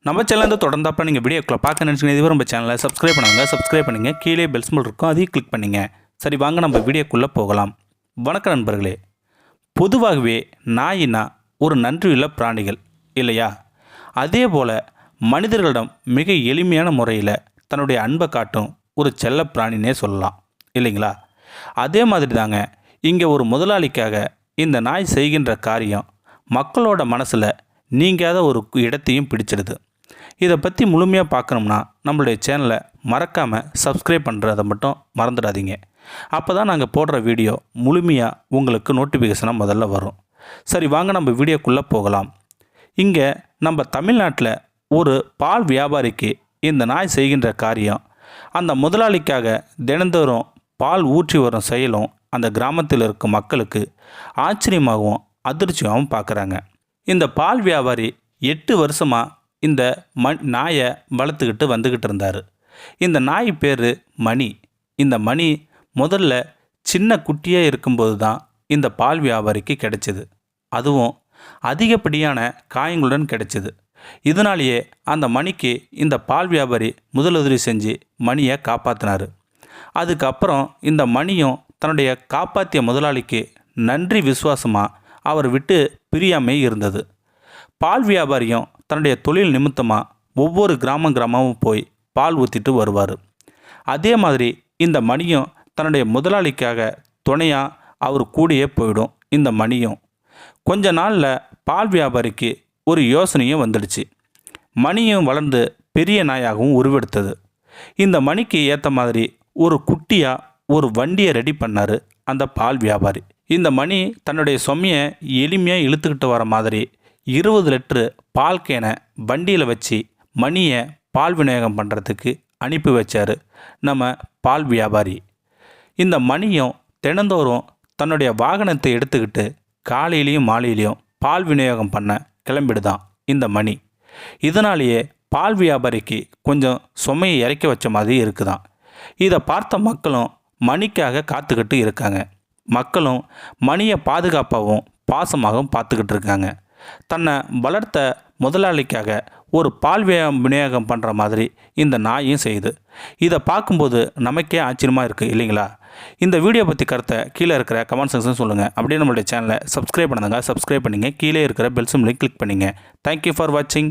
நம்ம சேனல் தொடர்ந்தாப்ப நீங்கள் வீடியோக்குள்ள பார்க்க நினச்சிங்க இதுவரை நம்ம சேனலை சப்ஸ்கிரைப் பண்ணுங்க கீழே பெல் சிம்பல் இருக்கும் அதையும் கிளிக் பண்ணுங்க. சரி வாங்க நம்ம வீடியோக்குள்ளே போகலாம். வணக்கம் நண்பர்களே. பொதுவாகவே நாயினா ஒரு நன்றியுள்ள பிராணிகள் இல்லையா? அதே போல் மனிதர்களிடம் மிக எளிமையான முறையில் தன்னுடைய அன்பை காட்டும் ஒரு செல்ல பிராணினே சொல்லலாம் இல்லைங்களா? அதே மாதிரி தாங்க இங்கே ஒரு முதலாளிக்காக இந்த நாய் செய்கின்ற காரியம் மக்களோட மனசில் நீங்காத ஒரு இடத்தையும் பிடிச்சிடுது. இதை பற்றி முழுமையாக பார்க்கணும்னா நம்மளுடைய சேனலை மறக்காமல் சப்ஸ்கிரைப் பண்ணுறதை மட்டும் மறந்துடாதீங்க. அப்போ தான் நாங்கள் போடுற வீடியோ முழுமையாக உங்களுக்கு நோட்டிஃபிகேஷனாக முதல்ல வரும். சரி வாங்க நம்ம வீடியோக்குள்ளே போகலாம். இங்கே நம்ம தமிழ்நாட்டில் ஒரு பால் வியாபாரிக்கு இந்த நாய் செய்கின்ற காரியம் அந்த முதலாளிக்காக தினந்தோறும் பால் ஊற்றி வரும் செயலும் அந்த கிராமத்தில் இருக்கும் மக்களுக்கு ஆச்சரியமாகவும் அதிர்ச்சியாகவும் பார்க்குறாங்க. இந்த பால் வியாபாரி 8 வருஷமாக இந்த நாயை வளர்த்துக்கிட்டு வந்துக்கிட்டு இருந்தார். இந்த நாய் பேர் மணி. இந்த மணி முதல்ல சின்ன குட்டியாக இருக்கும்போது தான் இந்த பால் வியாபாரிக்கு கிடைச்சிது. அதுவும் அதிகப்படியான காயங்களுடன் கிடைச்சிது. இதனாலேயே அந்த மணிக்கு இந்த பால் வியாபாரி முதலுதவி செஞ்சு மணியை காப்பாற்றினார். அதுக்கப்புறம் இந்த மணியும் தன்னுடைய காப்பாற்றிய முதலாளிக்கு நன்றி விசுவாசமாக அவர் விட்டு பிரியாமே இருந்தது. பால் வியாபாரியும் தன்னுடைய தொழில் நிமித்தமாக ஒவ்வொரு கிராமமும் போய் பால் ஊற்றிட்டு வருவார். அதே மாதிரி இந்த மணியும் தன்னுடைய முதலாளிக்காக துணையாக அவர் கூடயே போயிடும். இந்த மணியும் கொஞ்ச நாளில் பால் வியாபாரிக்கு ஒரு யோசனையும் வந்துடுச்சு. மணியும் வளர்ந்து பெரிய நாயாகவும் உருவெடுத்தது. இந்த மணிக்கு ஏற்ற மாதிரி ஒரு குட்டியாக ஒரு வண்டியை ரெடி பண்ணார் அந்த பால் வியாபாரி. இந்த மணி தன்னுடைய சுமையை எளிமையாக இழுத்துக்கிட்டு வர மாதிரி 20 லிட்டரு பால் கேனை வண்டியில் வச்சு மணியை பால் விநியோகம் பண்ணுறதுக்கு அனுப்பி வச்சார் நம்ம பால் வியாபாரி. இந்த மணியும் தினந்தோறும் தன்னுடைய வாகனத்தை எடுத்துக்கிட்டு காலையிலையும் மாலையிலையும் பால் விநியோகம் பண்ண கிளம்பிடுதான் இந்த மணி. இதனாலேயே பால் வியாபாரிக்கு கொஞ்சம் சுமையை இறக்கி வச்ச மாதிரி இருக்குதான். இதை பார்த்த மக்களும் மணிக்காக காத்துக்கிட்டு இருக்காங்க. மக்களும் மணியை பாதுகாப்பாகவும் பாசமாகவும் பார்த்துக்கிட்டு இருக்காங்க. தன்னை வளர்த்த முதலாளிக்காக ஒரு பால் விநியோகம் பண்ணுற மாதிரி இந்த நாயும் செய்யுது. இதை பார்க்கும்போது நமக்கே ஆச்சரியமாக இருக்குது இல்லைங்களா? இந்த வீடியோ பற்றி கருத்தை கீழே இருக்கிற கமெண்ட் செக்ஷன் சொல்லுங்கள். அப்படியே நம்மளுடைய சேனலை சப்ஸ்கிரைப் பண்ணுங்க. சப்ஸ்கிரைப் பண்ணிங்க. கீழே இருக்கிற பெல் சிம்பலை கிளிக் பண்ணிங்க. தேங்க்யூ ஃபார் வாட்சிங்.